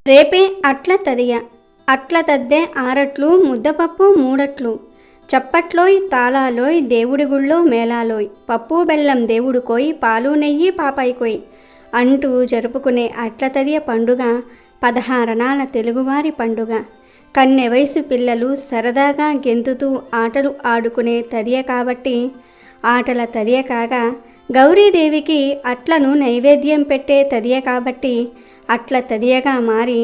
రేపే అట్ల తదియ అట్ల తద్దే ఆరట్లు ముద్దపప్పు మూడట్లు చప్పట్లోయ్ తాళాలోయ్ దేవుడి గుళ్ళో మేళాలోయ్ పప్పు బెల్లం దేవుడుకోయ్ పాలు నెయ్యి పాపాయికోయ్ అంటూ జరుపుకునే అట్ల తదియ పండుగ 16 అణాల తెలుగువారి పండుగ. కన్నె వయసు పిల్లలు సరదాగా గెంతుతూ ఆటలు ఆడుకునే తదియ కాబట్టి ఆటల తదియ కాగా, గౌరీదేవికి అట్లను నైవేద్యం పెట్టే తదియ కాబట్టి అట్ల తదియగా మారి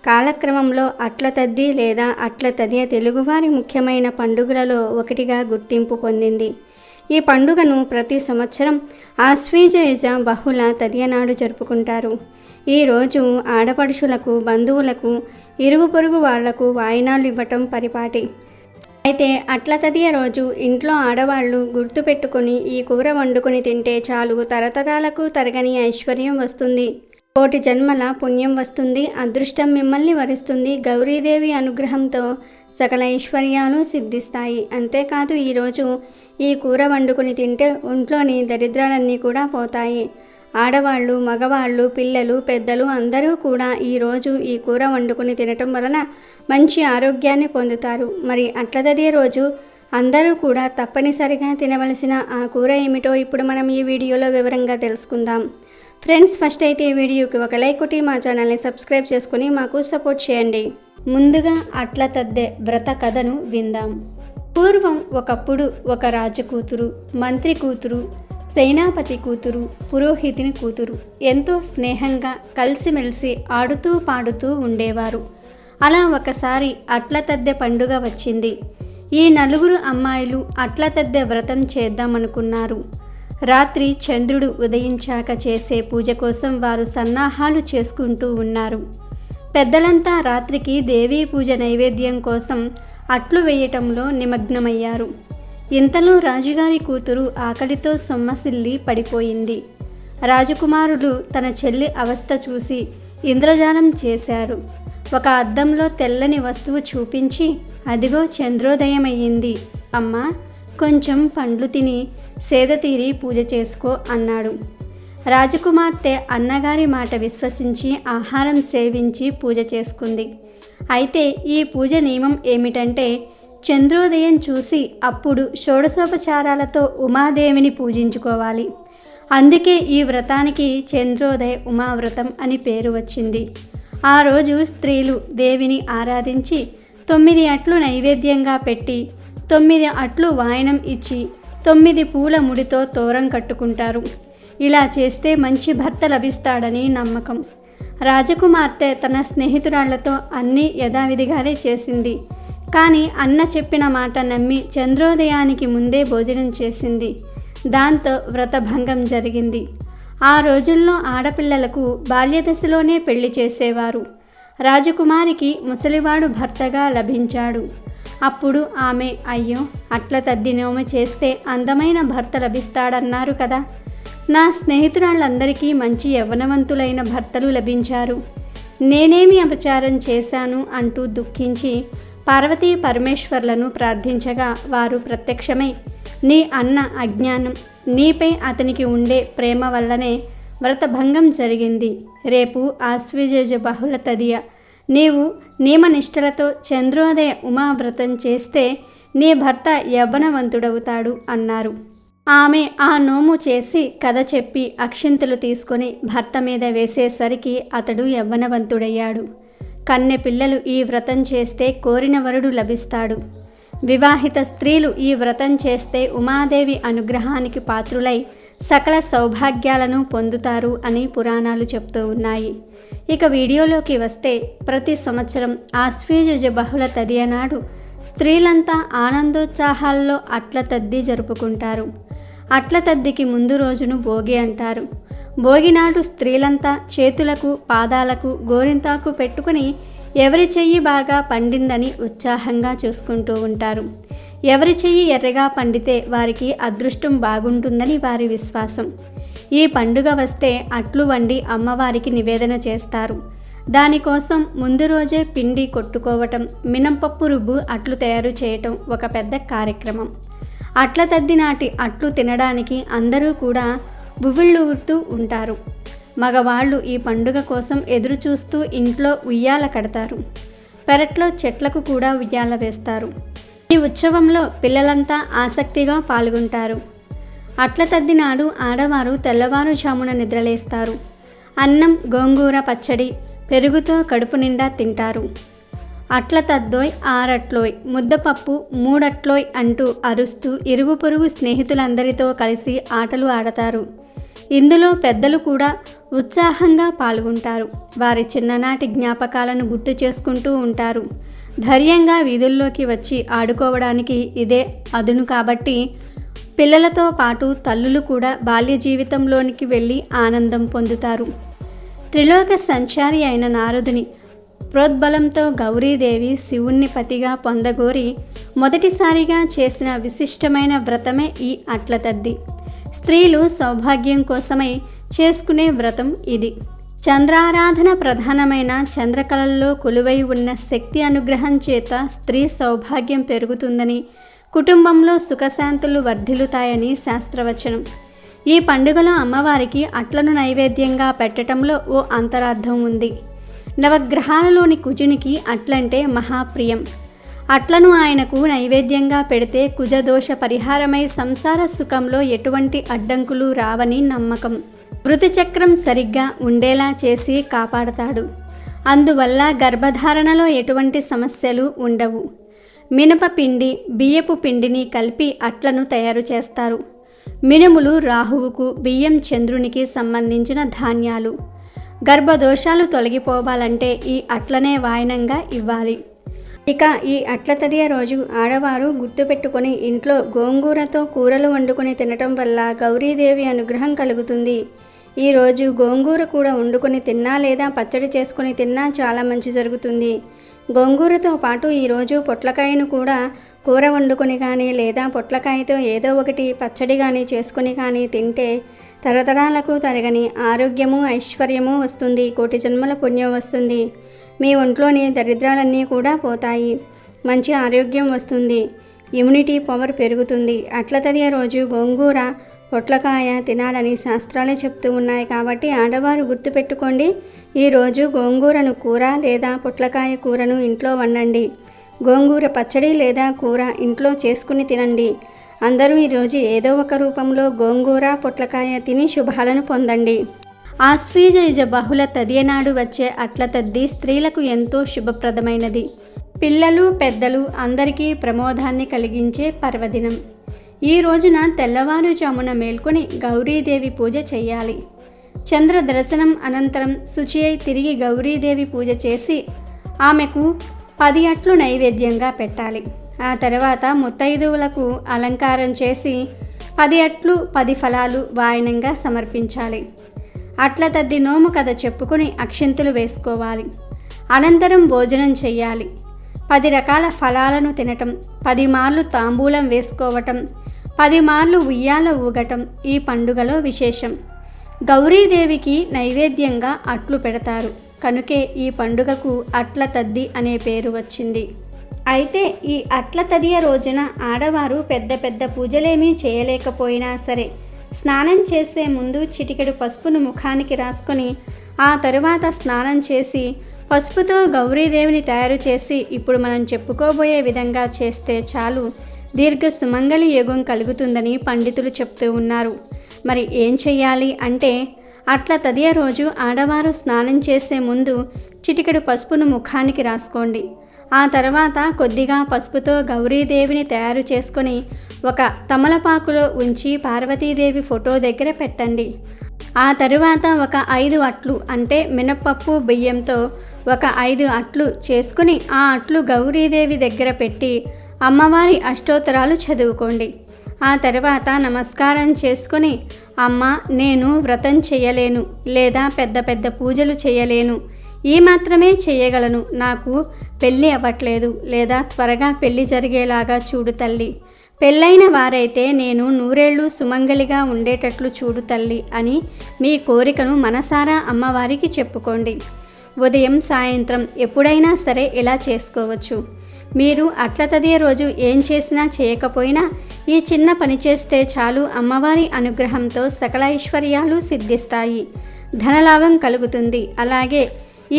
కాలక్రమంలో అట్ల తద్ది లేదా అట్ల తదియ తెలుగువారి ముఖ్యమైన పండుగలలో ఒకటిగా గుర్తింపు పొందింది. ఈ పండుగను ప్రతి సంవత్సరం ఆశ్వీజయుజ బహుళ తదియ నాడు జరుపుకుంటారు. ఈరోజు ఆడపడుచులకు, బంధువులకు, ఇరుగు పొరుగు వాళ్లకు వాయినాలు ఇవ్వటం పరిపాటి. అయితే అట్ల తదియ రోజు ఇంట్లో ఆడవాళ్లు గుర్తుపెట్టుకుని ఈ కూర వండుకొని తింటే చాలు తరతరాలకు తరగని ఐశ్వర్యం వస్తుంది, కోటి జన్మల పుణ్యం వస్తుంది, అదృష్టం మిమ్మల్ని వరిస్తుంది, గౌరీదేవి అనుగ్రహంతో సకల ఐశ్వర్యాలు సిద్ధిస్తాయి. అంతేకాదు ఈరోజు ఈ కూర వండుకుని తింటే ఒంట్లోని దరిద్రాలన్నీ కూడా పోతాయి. ఆడవాళ్ళు, మగవాళ్ళు, పిల్లలు, పెద్దలు అందరూ కూడా ఈరోజు ఈ కూర వండుకుని తినటం వలన మంచి ఆరోగ్యాన్ని పొందుతారు. మరి అట్ల తదియ రోజు అందరూ కూడా తప్పనిసరిగా తినవలసిన ఆ కూర ఏమిటో ఇప్పుడు మనం ఈ వీడియోలో వివరంగా తెలుసుకుందాం. ఫ్రెండ్స్, ఫస్ట్ అయితే ఈ వీడియోకి ఒక లైక్ కొట్టి మా ఛానల్ని సబ్స్క్రైబ్ చేసుకుని మాకు సపోర్ట్ చేయండి. ముందుగా అట్ల తద్దే వ్రత కథను విందాం. పూర్వం ఒకప్పుడు ఒక రాజు కూతురు, మంత్రి కూతురు, సేనాపతి కూతురు, పురోహితుని కూతురు ఎంతో స్నేహంగా కలిసిమెలిసి ఆడుతూ పాడుతూ ఉండేవారు. అలా ఒకసారి అట్ల తద్దె పండుగ వచ్చింది. ఈ నలుగురు అమ్మాయిలు అట్ల తద్దె వ్రతం చేద్దామనుకున్నారు. రాత్రి చంద్రుడు ఉదయించాక చేసే పూజ కోసం వారు సన్నాహాలు చేసుకుంటూ ఉన్నారు. పెద్దలంతా రాత్రికి దేవీ పూజ నైవేద్యం కోసం అట్లు వేయటంలో నిమగ్నమయ్యారు. ఇంతలో రాజుగారి కూతురు ఆకలితో సొమ్మసిల్లి పడిపోయింది. రాజకుమారులు తన చెల్లి అవస్థ చూసి ఇంద్రజాలం చేశారు. ఒక అద్దంలో తెల్లని వస్తువు చూపించి, అదిగో చంద్రోదయమయ్యింది అమ్మా, కొంచెం పండ్లు తిని సేద తీరి పూజ చేసుకో అన్నాడు. రాజకుమార్తె అన్నగారి మాట విశ్వసించి ఆహారం సేవించి పూజ చేసుకుంది. అయితే ఈ పూజ నియమం ఏమిటంటే, చంద్రోదయం చూసి అప్పుడు షోడశోపచారాలతో ఉమాదేవిని పూజించుకోవాలి. అందుకే ఈ వ్రతానికి చంద్రోదయ ఉమావ్రతం అని పేరు వచ్చింది. ఆ రోజు స్త్రీలు దేవిని ఆరాధించి 9 అట్లు నైవేద్యంగా పెట్టి 9 అట్లు వాయనం ఇచ్చి 9 పూల ముడితో తోరం కట్టుకుంటారు. ఇలా చేస్తే మంచి భర్త లభిస్తాడని నమ్మకం. రాజకుమార్తె తన స్నేహితురాళ్లతో అన్నీ యథావిధిగానే చేసింది. కానీ అన్న చెప్పిన మాట నమ్మి చంద్రోదయానికి ముందే భోజనం చేసింది. దాంతో వ్రతభంగం జరిగింది. ఆ రోజుల్లో ఆడపిల్లలకు బాల్యదశలోనే పెళ్లి చేసేవారు. రాజకుమారికి ముసలివాడు భర్తగా లభించాడు. అప్పుడు ఆమె, అయ్యో, అట్ల తద్ది నోమ చేస్తే అందమైన భర్త లభిస్తాడన్నారు కదా, నా స్నేహితురాళ్ళందరికీ మంచి యవ్వనవంతులైన భర్తలు లభించారు, నేనేమి అపచారం చేశాను అంటూ దుఃఖించి పార్వతీ పరమేశ్వర్లను ప్రార్థించగా వారు ప్రత్యక్షమై, నీ అన్న అజ్ఞానం, నీపై అతనికి ఉండే ప్రేమ వల్లనే వ్రతభంగం జరిగింది. రేపు ఆశ్వయుజ బహుళ తదియ నీవు నియమనిష్టలతో చంద్రోదయ ఉమావ్రతం చేస్తే నీ భర్త యవ్వనవంతుడవుతాడు అన్నారు. ఆమె ఆ నోము చేసి కథ చెప్పి అక్షింతలు తీసుకొని భర్త మీద వేసేసరికి అతడు యవ్వనవంతుడయ్యాడు. కన్నె పిల్లలు ఈ వ్రతం చేస్తే కోరిన వరుడు లభిస్తాడు. వివాహిత స్త్రీలు ఈ వ్రతం చేస్తే ఉమాదేవి అనుగ్రహానికి పాత్రులై సకల సౌభాగ్యాలను పొందుతారు అని పురాణాలు చెప్తూ ఉన్నాయి. ఇక వీడియోలోకి వస్తే, ప్రతి సంవత్సరం ఆశ్వయుజ బహుళ తదియ నాడు స్త్రీలంతా ఆనందోత్సాహాల్లో అట్ల తద్ది జరుపుకుంటారు. అట్ల తద్దికి ముందు రోజును భోగి అంటారు. భోగి నాడు స్త్రీలంతా చేతులకు, పాదాలకు గోరింతాకు పెట్టుకుని ఎవరి చెయ్యి బాగా పండిందని ఉత్సాహంగా చూసుకుంటూ ఉంటారు. ఎవరి చెయ్యి ఎర్రగా పండితే వారికి అదృష్టం బాగుంటుందని వారి విశ్వాసం. ఈ పండుగ వస్తే అట్లు వండి అమ్మవారికి నివేదన చేస్తారు. దానికోసం ముందు రోజే పిండి కొట్టుకోవటం, మినపప్పు రుబ్బు అట్లు తయారు చేయటం ఒక పెద్ద కార్యక్రమం. అట్ల తద్ది నాటి అట్లు తినడానికి అందరూ కూడా బువ్విళ్ళూరుతూ ఉంటారు. మగవాళ్ళు ఈ పండుగ కోసం ఎదురు చూస్తూ ఇంట్లో ఉయ్యాల కడతారు. పెరట్లో చెట్లకు కూడా ఉయ్యాల వేస్తారు. ఈ ఉత్సవంలో పిల్లలంతా ఆసక్తిగా పాల్గొంటారు. అట్ల తద్ది నాడు ఆడవారు తెల్లవారుజామున నిద్రలేస్తారు. అన్నం, గోంగూర పచ్చడి, పెరుగుతో కడుపు నిండా తింటారు. అట్ల తద్దోయ్, ఆరట్లోయ్, ముద్దపప్పు, మూడట్లోయ్ అంటూ అరుస్తూ ఇరుగు పొరుగు స్నేహితులందరితో కలిసి ఆటలు ఆడతారు. ఇందులో పెద్దలు కూడా ఉత్సాహంగా పాల్గొంటారు. వారి చిన్ననాటి జ్ఞాపకాలను గుర్తు చేసుకుంటూ ఉంటారు. ధైర్యంగా వీధుల్లోకి వచ్చి ఆడుకోవడానికి ఇదే అదును కాబట్టి పిల్లలతో పాటు తల్లులు కూడా బాల్య జీవితంలోనికి వెళ్ళి ఆనందం పొందుతారు. త్రిలోక సంచారి అయిన నారదుని ప్రోద్బలంతో గౌరీదేవి శివుణ్ణి పతిగా పొందగోరి మొదటిసారిగా చేసిన విశిష్టమైన వ్రతమే ఈ అట్ల తద్ది. స్త్రీలు సౌభాగ్యం కోసమై చేసుకునే వ్రతం ఇది. చంద్రారాధన ప్రధానమైన చంద్రకళల్లో కొలువై ఉన్న శక్తి అనుగ్రహం చేత స్త్రీ సౌభాగ్యం పెరుగుతుందని, కుటుంబంలో సుఖశాంతులు వర్ధిల్లుతాయని శాస్త్రవచనం. ఈ పండుగలో అమ్మవారికి అట్లను నైవేద్యంగా పెట్టడంలో ఓ అంతరార్థం ఉంది. నవగ్రహాలలోని కుజునికి అట్లంటే మహాప్రియం. అట్లను ఆయనకు నైవేద్యంగా పెడితే కుజదోష పరిహారమై సంసార సుఖంలో ఎటువంటి అడ్డంకులు రావని నమ్మకం. ఋతుచక్రం సరిగ్గా ఉండేలా చేసి కాపాడతాడు. అందువల్ల గర్భధారణలో ఎటువంటి సమస్యలు ఉండవు. మినపపిండి, బియ్యపు పిండిని కలిపి అట్లను తయారు చేస్తారు. మినుములు రాహువుకు, బియ్యం చంద్రునికి సంబంధించిన ధాన్యాలు. గర్భదోషాలు తొలగిపోవాలంటే ఈ అట్లనే వాయనంగా ఇవ్వాలి. ఇక ఈ అట్ల తదియ రోజు ఆడవారు గుర్తుపెట్టుకొని ఇంట్లో గోంగూరతో కూరలు వండుకొని తినటం వల్ల గౌరీదేవి అనుగ్రహం కలుగుతుంది. ఈరోజు గోంగూర కూడా వండుకొని తిన్నా లేదా పచ్చడి చేసుకొని తిన్నా చాలా మంచి జరుగుతుంది. గోంగూరతో పాటు ఈరోజు పొట్లకాయను కూడా కూర వండుకొని కానీ లేదా పొట్లకాయతో ఏదో ఒకటి పచ్చడి కానీ చేసుకొని కానీ తింటే తరతరాలకు తరగని ఆరోగ్యము, ఐశ్వర్యము వస్తుంది. కోటి జన్మల పుణ్యం వస్తుంది. మీ ఒంట్లోని దరిద్రాలన్నీ కూడా పోతాయి. మంచి ఆరోగ్యం వస్తుంది. ఇమ్యూనిటీ పవర్ పెరుగుతుంది. అట్ల తదియ రోజు గోంగూర, పొట్లకాయ తినాలని శాస్త్రాలే చెప్తూ ఉన్నాయి కాబట్టి ఆడవారు గుర్తుపెట్టుకోండి. ఈరోజు గోంగూరను కూర లేదా పొట్లకాయ కూరను ఇంట్లో వండండి. గోంగూర పచ్చడి లేదా కూర ఇంట్లో చేసుకుని తినండి. అందరూ ఈరోజు ఏదో ఒక రూపంలో గోంగూర, పొట్లకాయ తిని శుభాలను పొందండి. ఆశ్వీజయుజ బహుళ తదియనాడు వచ్చే అట్ల తద్ది స్త్రీలకు ఎంతో శుభప్రదమైనది. పిల్లలు, పెద్దలు అందరికీ ప్రమోదాన్ని కలిగించే పర్వదినం. ఈ రోజున తెల్లవారుజామున మేల్కొని గౌరీదేవి పూజ చేయాలి. చంద్ర దర్శనం అనంతరం శుచి అయి తిరిగి గౌరీదేవి పూజ చేసి ఆమెకు 10 అట్లు నైవేద్యంగా పెట్టాలి. ఆ తర్వాత ముత్తైదువులకు అలంకారం చేసి 10 అట్లు 10 ఫలాలు వాయనంగా సమర్పించాలి. అట్ల తద్ది నోము కథ చెప్పుకొని అక్షింతలు వేసుకోవాలి. అనంతరం భోజనం చేయాలి. 10 రకాల ఫలాలను తినటం, 10 మార్లు తాంబూలం వేసుకోవటం, 10 మార్లు ఉయ్యాల ఊగటం ఈ పండుగలో విశేషం. గౌరీదేవికి నైవేద్యంగా అట్లు పెడతారు కనుకే ఈ పండుగకు అట్ల తద్ది అనే పేరు వచ్చింది. అయితే ఈ అట్ల తదియ రోజున ఆడవారు పెద్ద పెద్ద పూజలేమీ చేయలేకపోయినా సరే స్నానం చేసే ముందు చిటికెడు పసుపును ముఖానికి రాసుకొని ఆ తరువాత స్నానం చేసి పసుపుతో గౌరీదేవిని తయారు చేసి ఇప్పుడు మనం చెప్పుకోబోయే విధంగా చేస్తే చాలు దీర్ఘ సుమంగళి యోగం కలుగుతుందని పండితులు చెప్తూ ఉన్నారు. మరి ఏం చెయ్యాలి అంటే అట్ల తదియ రోజు ఆడవారు స్నానం చేసే ముందు చిటికెడు పసుపును ముఖానికి రాసుకోండి. ఆ తర్వాత కొద్దిగా పసుపుతో గౌరీదేవిని తయారు చేసుకొని ఒక తమలపాకులో ఉంచి పార్వతీదేవి ఫోటో దగ్గర పెట్టండి. ఆ తరువాత ఒక 5 అట్లు అంటే మినపప్పు బియ్యంతో ఒక 5 అట్లు చేసుకుని ఆ అట్లు గౌరీదేవి దగ్గర పెట్టి అమ్మవారి అష్టోత్తరాలు చదువుకోండి. ఆ తర్వాత నమస్కారం చేసుకొని అమ్మ నేను వ్రతం చేయలేను లేదా పెద్ద పెద్ద పూజలు చేయలేను, ఈ మాత్రమే చేయగలను, నాకు పెళ్ళి అవ్వట్లేదు లేదా త్వరగా పెళ్ళి జరిగేలాగా చూడు తల్లి, పెళ్ళైన వారైతే నేను 100 ఏళ్ళు సుమంగలిగా ఉండేటట్లు చూడు తల్లి అని మీ కోరికను మనసారా అమ్మవారికి చెప్పుకోండి. ఉదయం సాయంత్రం ఎప్పుడైనా సరే ఇలా చేసుకోవచ్చు. మీరు అట్ల తదియ రోజు ఏం చేసినా చేయకపోయినా ఈ చిన్న పని చేస్తే చాలు అమ్మవారి అనుగ్రహంతో సకల ఐశ్వర్యాలు సిద్ధిస్తాయి, ధనలాభం కలుగుతుంది. అలాగే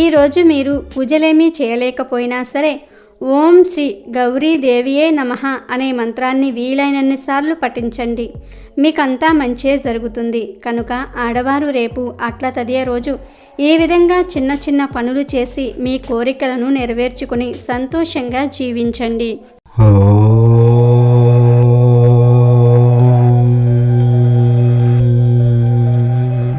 ఈరోజు మీరు పూజలేమీ చేయలేకపోయినా సరే ఓం శ్రీ గౌరీదేవియే నమః అనే మంత్రాన్ని వీలైనన్నిసార్లు పఠించండి. మీకంతా మంచే జరుగుతుంది. కనుక ఆడవారు రేపు అట్ల తదియ రోజు ఈ విధంగా చిన్న చిన్న పనులు చేసి మీ కోరికలను నెరవేర్చుకుని సంతోషంగా జీవించండి.